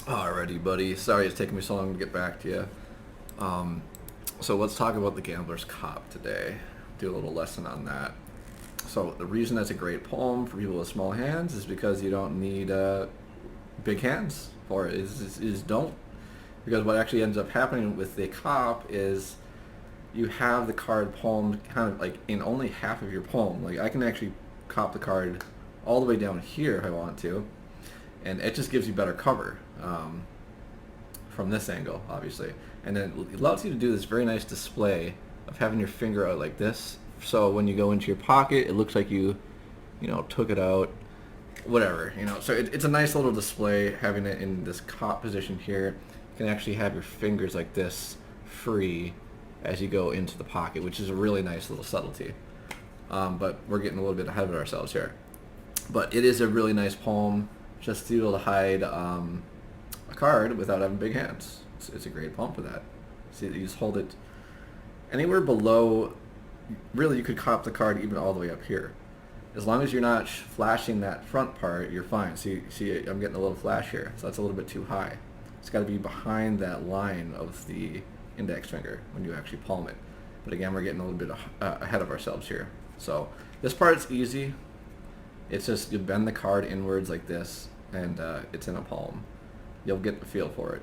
Alrighty, buddy. Sorry it's taking me so long to get back to you. Um, so let's talk about the Gambler's Cop today. Do a little lesson on that. So the reason that's a great poem for people with small hands is because you don't need big hands for it. Is don't, because what actually ends up happening with the cop is you have the card poemed kind of like in only half of your poem. Like I can actually cop the card all the way down here if I want to, and it just gives you better cover from this angle, obviously. And then it allows you to do this very nice display of having your finger out like this. So when you go into your pocket, it looks like you took it out, whatever. So it's a nice little display having it in this cop position here. You can actually have your fingers like this free as you go into the pocket, which is a really nice little subtlety. But we're getting a little bit ahead of ourselves here. But it is a really nice poem just to be able to hide a card without having big hands. It's a great poem for that. See, you just hold it anywhere below. Really, you could cop the card even all the way up here. As long as you're not flashing that front part, you're fine. See, I'm getting a little flash here, so that's a little bit too high. It's got to be behind that line of the index finger when you actually palm it. But again, we're getting a little bit ahead of ourselves here. So this part's easy. It's just you bend the card inwards like this, and it's in a palm. You'll get the feel for it.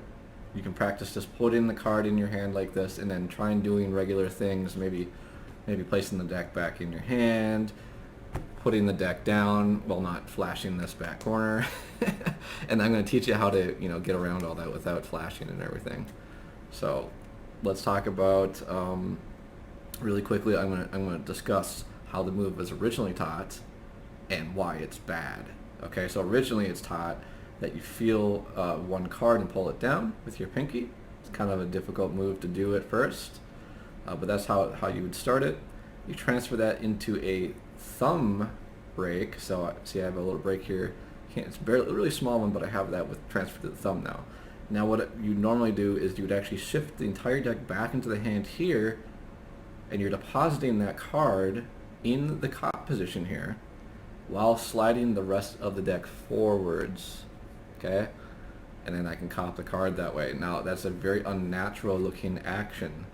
You can practice just putting the card in your hand like this, and then trying doing regular things. Maybe placing the deck back in your hand, putting the deck down while not flashing this back corner. And I'm going to teach you how to get around all that without flashing and everything. So let's talk about really quickly. I'm going to discuss how the move was originally taught and why it's bad. Okay, so originally it's taught that you feel one card and pull it down with your pinky. It's kind of a difficult move to do at first, but that's how you would start it. You transfer that into a thumb break. So see, I have a little break here. It's barely, a really small one, but I have that with transfer to the thumb now. Now what you normally do is you would actually shift the entire deck back into the hand here, and you're depositing that card in the cop position here while sliding the rest of the deck forwards. Okay? And then I can cop the card that way. Now that's a very unnatural looking action,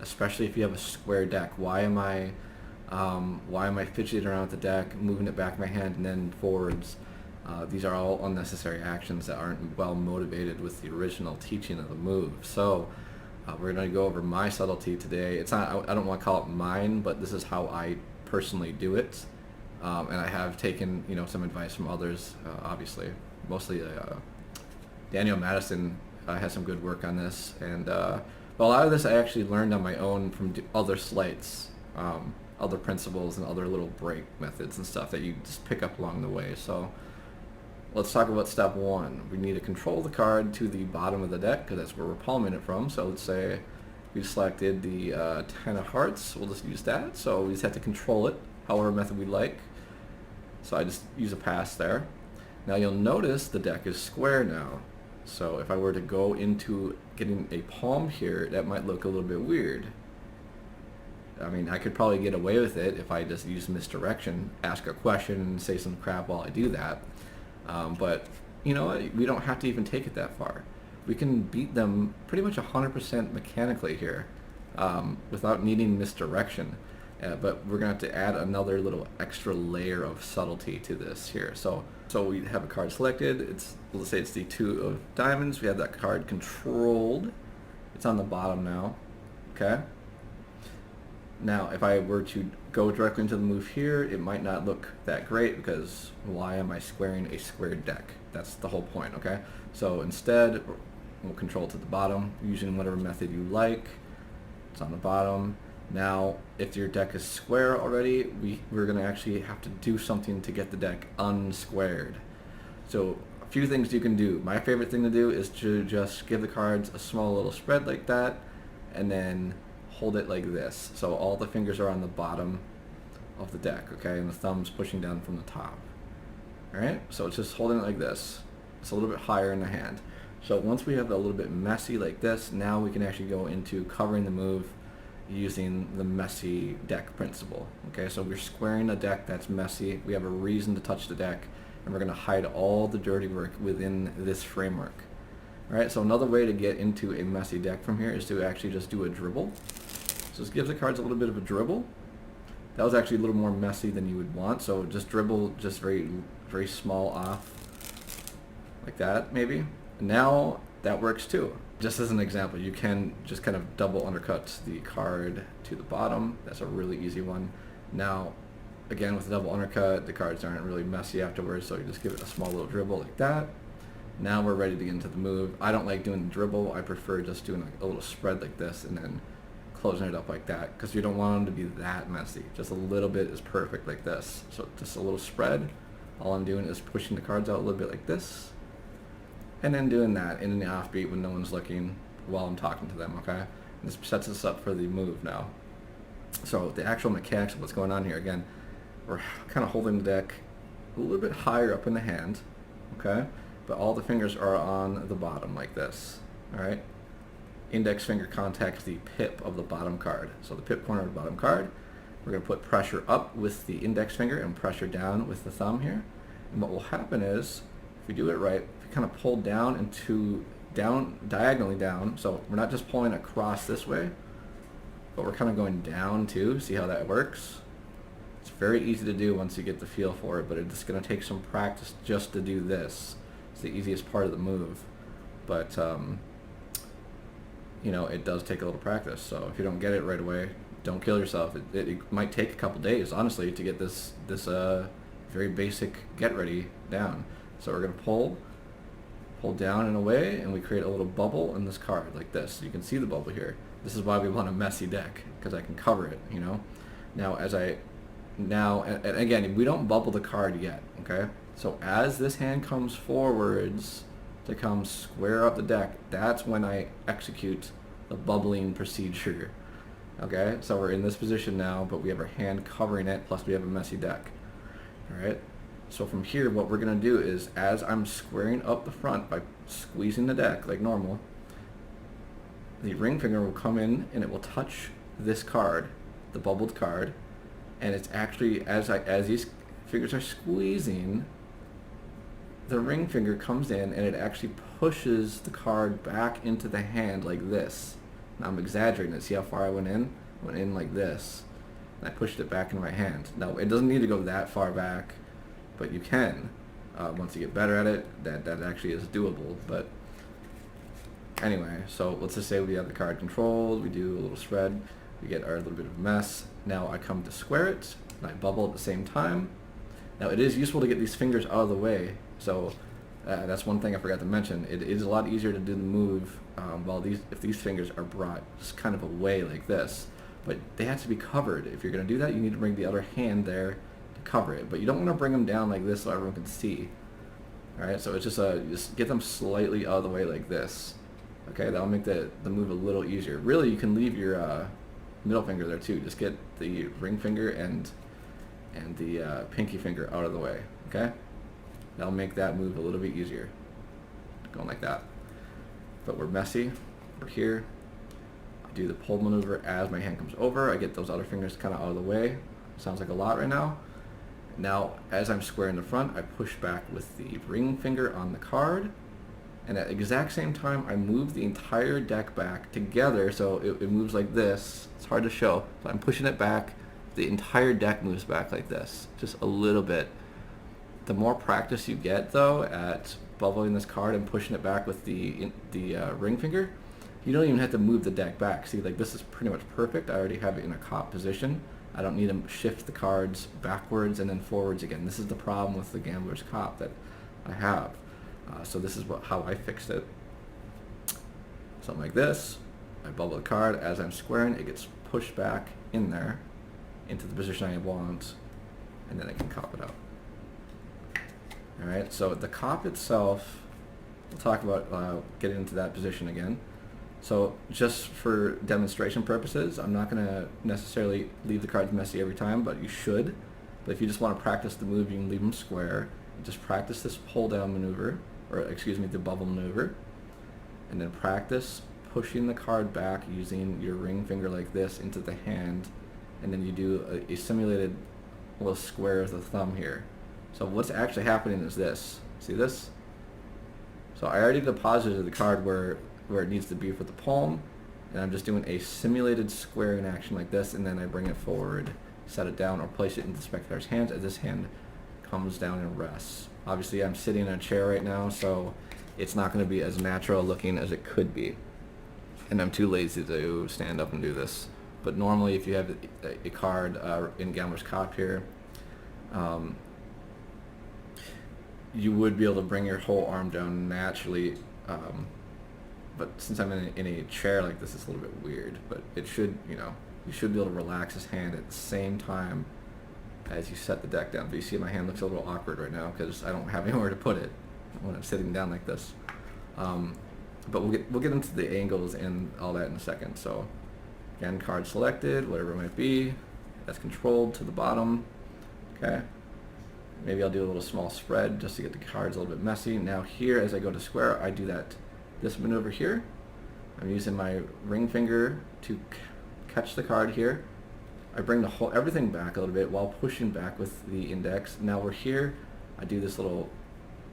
especially if you have a square deck. Why am I fidgeting around with the deck, moving it back in my hand and then forwards? These are all unnecessary actions that aren't well motivated with the original teaching of the move. So we're going to go over my subtlety today. It's not, I don't want to call it mine, but this is how I personally do it. And I have taken some advice from others, obviously. Mostly Daniel Madison has some good work on this, and but a lot of this I actually learned on my own from other sleights, other principles and other little break methods and stuff that you just pick up along the way. So let's talk about step one. We need to control the card to the bottom of the deck because that's where we're palming it from. So let's say we selected the 10 of hearts. We'll just use that. So we just have to control it however method we like. So I just use a pass there. Now you'll notice the deck is square now. So if I were to go into getting a palm here, that might look a little bit weird. I mean, I could probably get away with it if I just use misdirection, ask a question, and say some crap while I do that. But you know what? We don't have to even take it that far. We can beat them pretty much 100% mechanically here without needing misdirection. But we're going to have to add another little extra layer of subtlety to this here. So we have a card selected. Let's say it's the 2 of diamonds. We have that card controlled. It's on the bottom now. Okay. Now, if I were to go directly into the move here, it might not look that great because why am I squaring a squared deck? That's the whole point, okay? So instead, we'll control to the bottom using whatever method you like. It's on the bottom. Now, if your deck is square already, we're going to actually have to do something to get the deck unsquared. So a few things you can do. My favorite thing to do is to just give the cards a small little spread like that, and then hold it like this. So all the fingers are on the bottom of the deck, okay? And the thumb's pushing down from the top. Alright? So it's just holding it like this. It's a little bit higher in the hand. So once we have it a little bit messy like this, now we can actually go into covering the move using the messy deck principle. Okay, so we're squaring a deck that's messy. We have a reason to touch the deck, and we're going to hide all the dirty work within this framework. Alright, so another way to get into a messy deck from here is to actually just do a dribble. So this gives the cards a little bit of a dribble. That was actually a little more messy than you would want, so just dribble just very, very small off, like that maybe. Now that works too. Just as an example, you can just kind of double undercut the card to the bottom. That's a really easy one. Now, again, with the double undercut, the cards aren't really messy afterwards, so you just give it a small little dribble like that. Now we're ready to get into the move. I don't like doing the dribble. I prefer just doing like a little spread like this and then closing it up like that, because you don't want them to be that messy. Just a little bit is perfect like this. So just a little spread. All I'm doing is pushing the cards out a little bit like this, and then doing that in the offbeat when no one's looking while I'm talking to them, okay? And this sets us up for the move now. So the actual mechanics of what's going on here, again, we're kind of holding the deck a little bit higher up in the hand, okay? But all the fingers are on the bottom like this, all right? Index finger contacts the pip of the bottom card. So the pip corner of the bottom card, we're going to put pressure up with the index finger and pressure down with the thumb here. And what will happen is, if we do it right, if we kind of pull down into, diagonally down, so we're not just pulling across this way, but we're kind of going down too. See how that works? It's very easy to do once you get the feel for it, but it's going to take some practice just to do this. It's the easiest part of the move, but you know, it does take a little practice. So if you don't get it right away, don't kill yourself. It might take a couple days, honestly, to get this very basic get ready down. So we're going to pull down and away, and we create a little bubble in this card like this. So you can see the bubble here. This is why we want a messy deck, because I can cover it, you know. Now and again, we don't bubble the card yet, okay? So as this hand comes forwards to come square up the deck, that's when I execute the bubbling procedure. Okay, so we're in this position now, but we have our hand covering it, plus we have a messy deck. Alright, so from here what we're going to do is, as I'm squaring up the front by squeezing the deck like normal, the ring finger will come in and it will touch this card, the bubbled card, and it's actually, as these fingers are squeezing, the ring finger comes in and it actually pushes the card back into the hand like this. Now I'm exaggerating it. See how far I went in? I went in like this. And I pushed it back into my hand. Now it doesn't need to go that far back, but you can. Once you get better at it, that actually is doable. But anyway, so let's just say we have the card controlled. We do a little spread. We get our little bit of mess. Now I come to square it, and I bubble at the same time. Now it is useful to get these fingers out of the way. So that's one thing I forgot to mention. It is a lot easier to do the move if these fingers are brought just kind of away like this. But they have to be covered. If you're going to do that, you need to bring the other hand there to cover it. But you don't want to bring them down like this so everyone can see. Alright, so it's just get them slightly out of the way like this. Okay, that'll make the move a little easier. Really, you can leave your middle finger there too. Just get the ring finger and the pinky finger out of the way. Okay? That'll make that move a little bit easier. Going like that. But we're messy. We're here. I do the pull maneuver as my hand comes over. I get those other fingers kind of out of the way. Sounds like a lot right now. Now, as I'm squaring the front, I push back with the ring finger on the card. And at the exact same time, I move the entire deck back together, so it moves like this. It's hard to show. So I'm pushing it back. The entire deck moves back like this, just a little bit. The more practice you get, though, at bubbling this card and pushing it back with the ring finger, you don't even have to move the deck back. See, like, this is pretty much perfect. I already have it in a cop position. I don't need to shift the cards backwards and then forwards again. This is the problem with the Gambler's Cop that I have. So this is how I fixed it. Something like this. I bubble the card. As I'm squaring, it gets pushed back in there into the position I want, and then I can cop it out. Alright, so the cop itself, we'll talk about getting into that position again. So just for demonstration purposes, I'm not going to necessarily leave the cards messy every time, but you should. But if you just want to practice the move, you can leave them square. Just practice this pull down maneuver, or excuse me, the bubble maneuver. And then practice pushing the card back using your ring finger like this into the hand. And then you do a simulated little square of the thumb here. So what's actually happening is this. See this? So I already deposited the card where it needs to be for the palm, and I'm just doing a simulated squaring action like this, and then I bring it forward, set it down, or place it in the spectator's hands as this hand comes down and rests. Obviously I'm sitting in a chair right now, so it's not going to be as natural looking as it could be, and I'm too lazy to stand up and do this. But normally if you have a card in Gambler's Cop here, you would be able to bring your whole arm down naturally, but since I'm in a chair like this, it's a little bit weird. But it should, you should be able to relax his hand at the same time as you set the deck down. But you see my hand looks a little awkward right now because I don't have anywhere to put it when I'm sitting down like this. But we'll get into the angles and all that in a second. So again, card selected, whatever it might be, that's controlled to the bottom. Okay. Maybe I'll do a little small spread just to get the cards a little bit messy. Now here, as I go to square, I do this maneuver here. I'm using my ring finger to catch the card here. I bring everything back a little bit while pushing back with the index. Now we're here. I do this little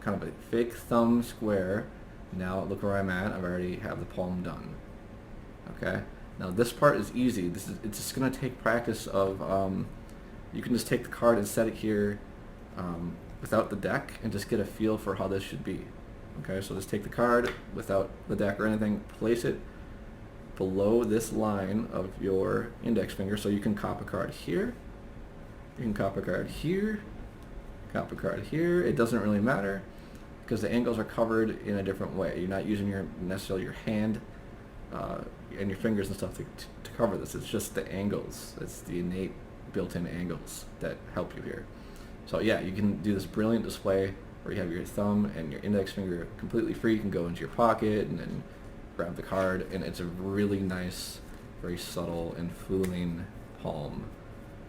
kind of a fake thumb square. Now look where I'm at. I already have the palm done. Okay. Now this part is easy. It's just gonna take practice of. You can just take the card and set it here. Without the deck, and just get a feel for how this should be. Okay, so just take the card without the deck or anything, place it below this line of your index finger, so you can cop a card here, you can cop a card here, cop a card here. It doesn't really matter because the angles are covered in a different way. You're not using necessarily your hand and your fingers and stuff to cover this. It's just the angles. It's the innate built-in angles that help you here. So yeah, you can do this brilliant display where you have your thumb and your index finger completely free. You can go into your pocket and then grab the card, and it's a really nice, very subtle and fooling palm.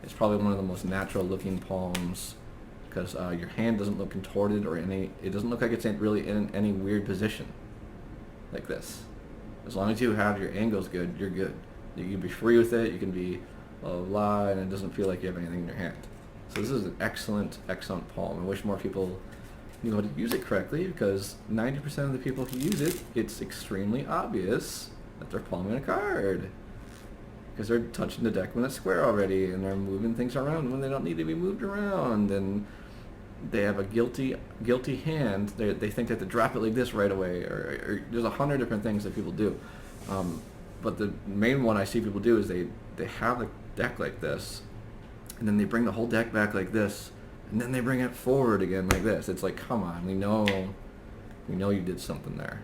It's probably one of the most natural looking palms because your hand doesn't look contorted or it doesn't look like it's really in any weird position like this. As long as you have your angles good, you're good. You can be free with it, you can be blah blah blah, and it doesn't feel like you have anything in your hand. So this is an excellent, excellent palm. I wish more people knew how to use it correctly, because 90% of the people who use it, it's extremely obvious that they're palming a card. Because they're touching the deck when it's square already, and they're moving things around when they don't need to be moved around, and they have a guilty hand. They think they have to drop it like this right away, or there's 100 different things that people do. But the main one I see people do is they have the deck like this, and then they bring the whole deck back like this, and then they bring it forward again like this. It's like, come on, we know you did something there,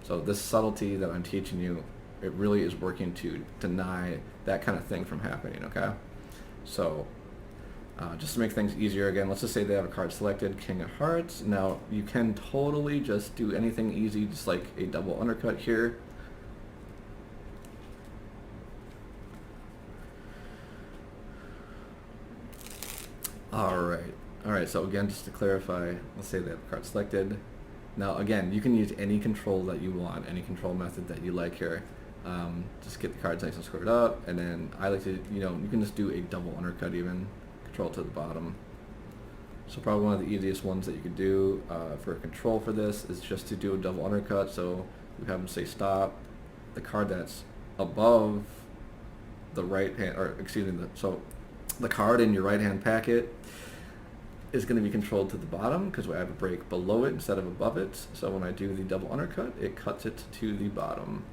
So this subtlety that I'm teaching you, it really is working to deny that kind of thing from happening, okay? So just to make things easier, again, let's just say they have a card selected, King of Hearts. Now you can totally just do anything easy, just like a double undercut here. Alright, so again, just to clarify, let's say they have a card selected. Now again, you can use any control that you want, any control method that you like here. Just get the cards nice and squared up, and then I like to, you can just do a double undercut even, control to the bottom. So probably one of the easiest ones that you could do for a control for this is just to do a double undercut. So you have them say stop, the card that's above the right hand, or excuse me, so the card in your right hand packet is going to be controlled to the bottom because I have a break below it instead of above it. So when I do the double undercut, it cuts it to the bottom,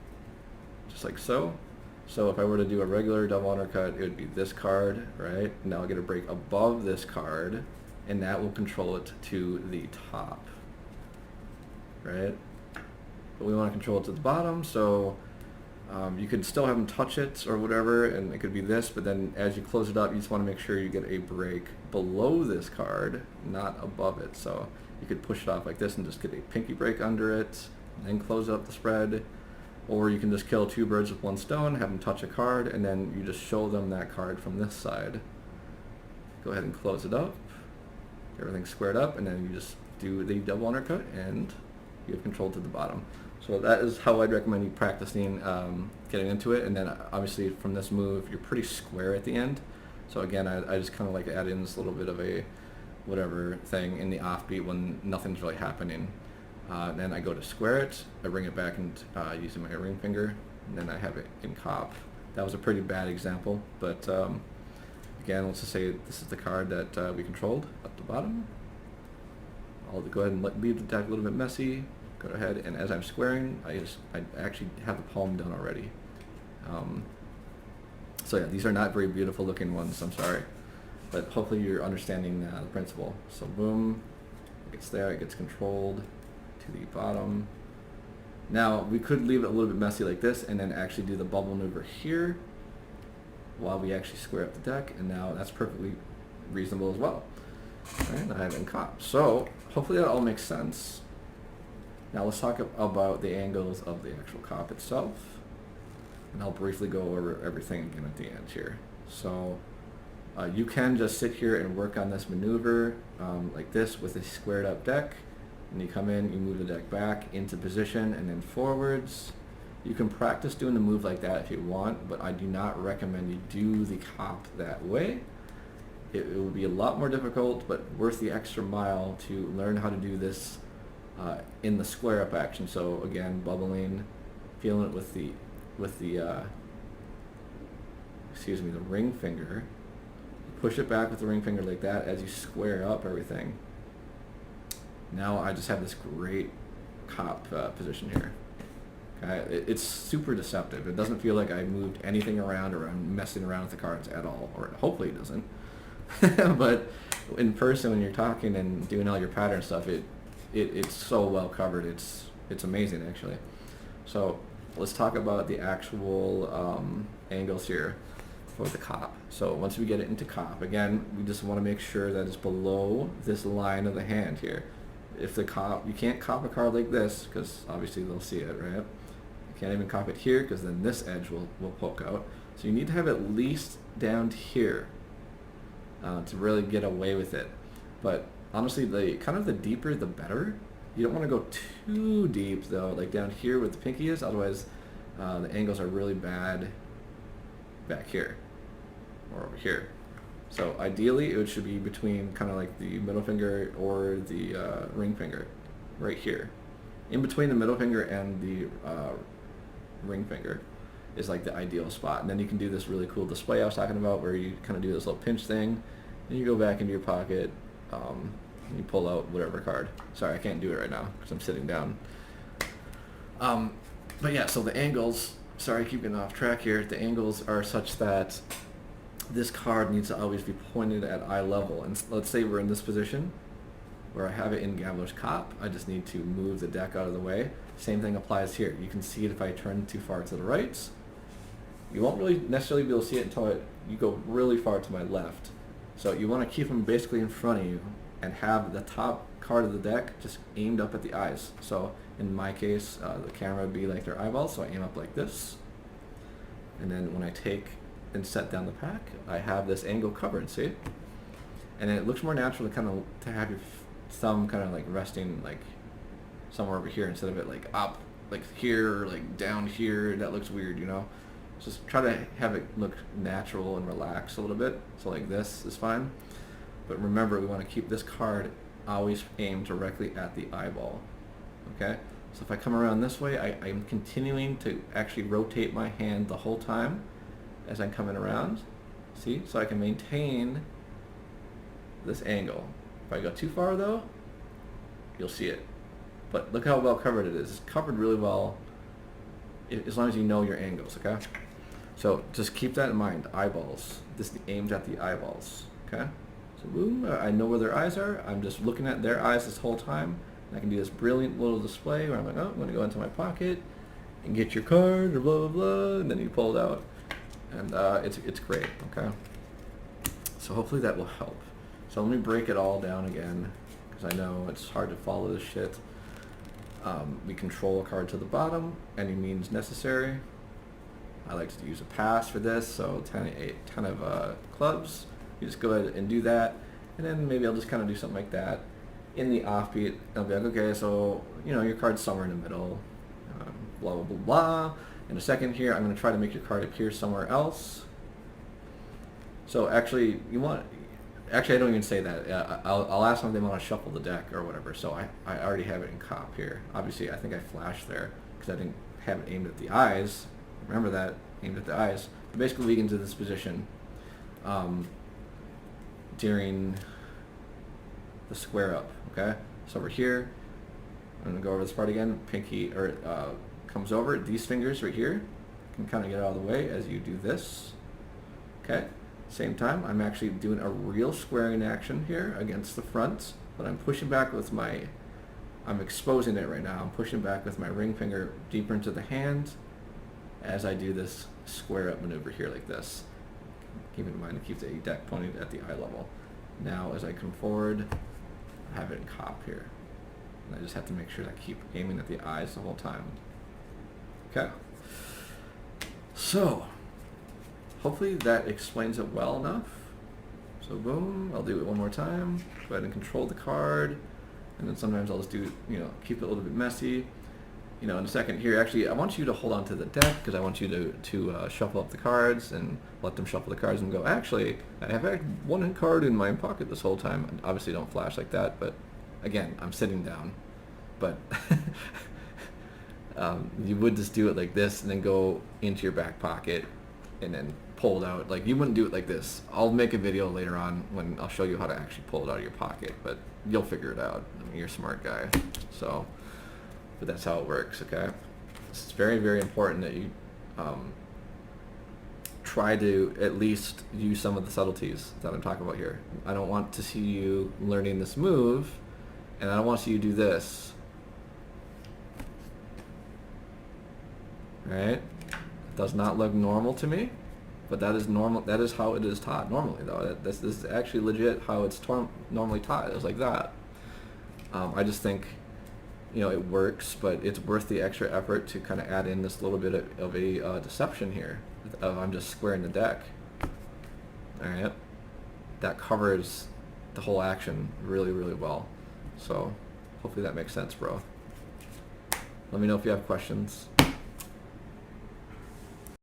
just like so. So if I were to do a regular double undercut, it would be this card, right? Now I'll get a break above this card, and that will control it to the top, right? But we want to control it to the bottom, so you could still have them touch it or whatever, and it could be this, but then as you close it up, you just want to make sure you get a break below this card, not above it. So you could push it off like this and just get a pinky break under it, and then close up the spread. Or you can just kill two birds with one stone, have them touch a card, and then you just show them that card from this side. Go ahead and close it up, everything's squared up, and then you just do the double undercut, and you have control to the bottom. So that is how I'd recommend you practicing getting into it. And then obviously from this move, you're pretty square at the end. So again, I just kind of like to add in this little bit of a whatever thing in the offbeat when nothing's really happening. Then I go to square it, I bring it back and using my ring finger, and then I have it in cop. That was a pretty bad example, but again, let's just say this is the card that we controlled up the bottom. I'll go ahead and leave the deck a little bit messy. Go ahead, and as I'm squaring, I actually have the palm done already. So yeah, these are not very beautiful looking ones, I'm sorry. But hopefully you're understanding the principle. So boom, it gets there, it gets controlled to the bottom. Now, we could leave it a little bit messy like this and then actually do the bubble maneuver here while we actually square up the deck, and now that's perfectly reasonable as well. Alright, I have it in cop. So, hopefully that all makes sense. Now let's talk about the angles of the actual cop itself, and I'll briefly go over everything again at the end here. So, you can just sit here and work on this maneuver like this with a squared up deck. And you come in, you move the deck back into position and then forwards. You can practice doing the move like that if you want, but I do not recommend you do the cop that way. It will be a lot more difficult, but worth the extra mile to learn how to do this in the square up action. So again, bubbling, feeling it with the the ring finger. Push it back with the ring finger like that as you square up everything. Now I just have this great cop position here. Okay, it's super deceptive. It doesn't feel like I moved anything around or I'm messing around with the cards at all, or hopefully it doesn't. But in person, when you're talking and doing all your pattern stuff, it's so well covered. It's amazing actually. So let's talk about the actual angles here for the cop. So once we get it into cop, again, we just want to make sure that it's below this line of the hand here. If the cop, you can't cop a card like this because obviously they'll see it, right? You can't even cop it here because then this edge will poke out. So you need to have it at least down to here to really get away with it. But honestly, the deeper the better. You don't want to go too deep though, like down here where the pinky is, otherwise the angles are really bad back here or over here. So ideally it should be between kind of like the middle finger or the ring finger, right here. In between the middle finger and the ring finger is like the ideal spot. And then you can do this really cool display I was talking about where you kind of do this little pinch thing, and you go back into your pocket, and you pull out whatever card. Sorry, I can't do it right now because I'm sitting down. But yeah, so the angles, sorry I keep getting off track here, the angles are such that this card needs to always be pointed at eye level. And let's say we're in this position where I have it in Gambler's Cop. I just need to move the deck out of the way. Same thing applies here. You can see it if I turn too far to the right. You won't really necessarily be able to see it until you go really far to my left. So you want to keep them basically in front of you and have the top card of the deck just aimed up at the eyes. So in my case, the camera would be like their eyeballs, so I aim up like this. And then when I take and set down the pack, I have this angle covered, see? And it looks more natural to have your thumb kind of like resting like somewhere over here instead of it like up, like here, or like down here. That looks weird, you know? Just try to have it look natural and relaxed a little bit. So like this is fine. But remember, we want to keep this card always aimed directly at the eyeball, okay? So if I come around this way, I'm continuing to actually rotate my hand the whole time as I'm coming around, see? So I can maintain this angle. If I go too far though, you'll see it. But look how well covered it is. It's covered really well as long as you know your angles, okay? So just keep that in mind, eyeballs. This is aimed at the eyeballs, okay? So boom, I know where their eyes are. I'm just looking at their eyes this whole time. And I can do this brilliant little display where I'm like, oh, I'm going to go into my pocket and get your card, or blah, blah, blah, and then you pull it out. And it's great, okay? So hopefully that will help. So let me break it all down again, because I know it's hard to follow this shit. We control a card to the bottom, any means necessary. I like to use a pass for this, so 10 of clubs. You just go ahead and do that, and then maybe I'll just kind of do something like that. In the offbeat, I'll be like, okay, so, you know, your card's somewhere in the middle, blah, blah, blah, blah. In a second here, I'm going to try to make your card appear somewhere else. So actually, Actually, I don't even say that. I'll ask them if they want to shuffle the deck or whatever. So I already have it in cop here. Obviously, I think I flashed there because I didn't have it aimed at the eyes. Remember that, aimed at the eyes. But basically, we get into this position during the square up, okay? So over here, I'm going to go over this part again. Pinky, or comes over. These fingers right here can kind of get out of the way as you do this, okay? Same time, I'm actually doing a real squaring action here against the front, but I'm pushing back with I'm exposing it right now. I'm pushing back with my ring finger deeper into the hand as I do this square up maneuver here like this. Keep in mind to keep the deck pointed at the eye level. Now as I come forward, I have it in cop here. And I just have to make sure that I keep aiming at the eyes the whole time. Okay. So, hopefully that explains it well enough. So boom, I'll do it one more time. Go ahead and control the card. And then sometimes I'll just do, keep it a little bit messy. In a second here, actually, I want you to hold on to the deck because I want you to shuffle up the cards and let them shuffle the cards and go, actually, I have had one card in my pocket this whole time. And obviously don't flash like that, but again, I'm sitting down. But you would just do it like this and then go into your back pocket and then pull it out. Like, you wouldn't do it like this. I'll make a video later on when I'll show you how to actually pull it out of your pocket, but you'll figure it out. I mean, you're a smart guy. So, but that's how it works, okay? It's very, very important that you try to at least use some of the subtleties that I'm talking about here. I don't want to see you learning this move, and I don't want to see you do this. Right? It does not look normal to me, but that is normal. That is how it is taught normally, though. This is actually legit how it's normally taught. It's like that. I just think, it works, but it's worth the extra effort to kind of add in this little bit of a deception here. I'm just squaring the deck. All right, that covers the whole action really, really well. So hopefully that makes sense, bro. Let me know if you have questions.